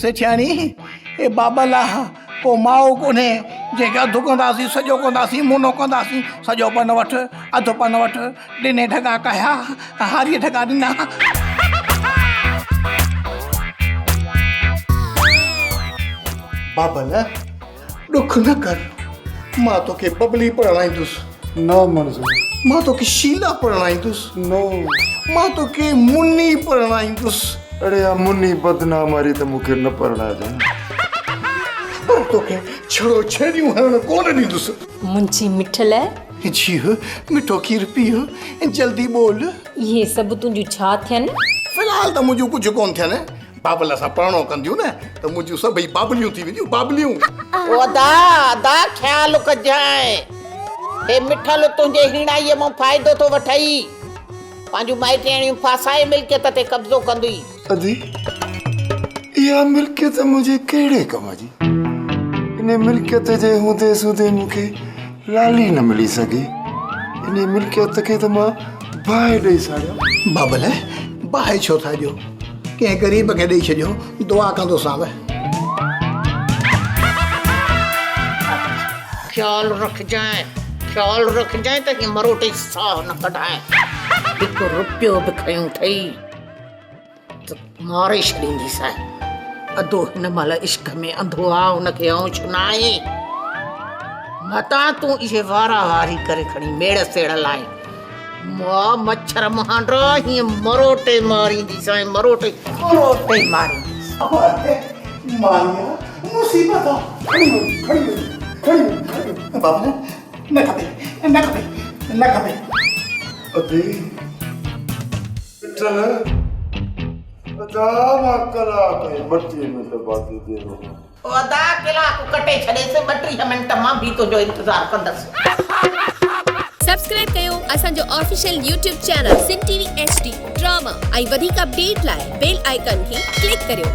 सेठियाणी ए बाबला को माओ कोने जेका अधु कंदासीं सॼो कंदासीं मुनो कंदासीं सॼो पन वठ अधु पन वठ ॾिने ढगा कया हारीअ ढगा ॾिना बाबल ॾुख न कर मां तोखे बबली पढ़ाईंदुसि न मंज़ूर मां तोखे शीला पढ़ाईंदुसि नो मां तोखे मुन्नी पढ़ाईंदुसि अरे आ मुन्नी बदनाम वारी त मूंखे न पढ़ाइजांइ पर तोखे छड़ो छेड़ियूं हणण कोन ॾींदुसि मुंहिंजी मिठल जीउ मिठो खीर पीउ जल्दी बोल इहे सभु तुंहिंजूं छा थियनि फ़िलहाल त मुंहिंजूं कुझु कोन थियनि बाबल सां पढ़णो कंदियूं न त मुंहिंजूं सभई बाबलियूं थी वेंदियूं बाबलियूं ओ दा ख्याल कजांइ हे मिठल तुंहिंजे हिणाईअ मां फ़ाइदो थो वठई पंहिंजूं माइटियाणियूं फासाए मिल्कियत ते कब्ज़ो कंदी अदी इहा मिल्कियत मुंहिंजे कहिड़े कम जी इन मिल्कियत जे हूंदे सूदे मूंखे लाली न मिली सघी इन मिल्कियत खे त मां बाहि ॾेई छाड़ियो बाबल बाहि छो था ॾियो कंहिं ग़रीब खे ॾेई छॾियो दुआ कंदोसांव ख्याल रखजांइ त हीअ मरोटे साह न कढाए हिकु रुपियो बि खयूं अथई त मारे छॾींदीसांइ अधो हिन महिल इश्क में अंधो आहे हुनखे आऊं छो न आहे मतां तूं इहे वारा वारी करे खणी मेड़ सेड़ लाइ मां मच्छर महांड्रा हीअं मरोटे मारींदीसांइ मरोटे मारींदीसांइ मारिया मुसीबत बाबल न खपे अदी मिठल अदा मां कलाक ऐं 32 मिंट बाक़ी दे ओ अदा कलाक कटे छॾेसि 32 मिंट मां बि तुंहिंजो इंतज़ारु कंदसि सब्सक्राइब कयो असांजो official YouTube channel Singh TV HD drama ऐं वधीक अपडेट लाइ बेल आइकन खे क्लिक करियो।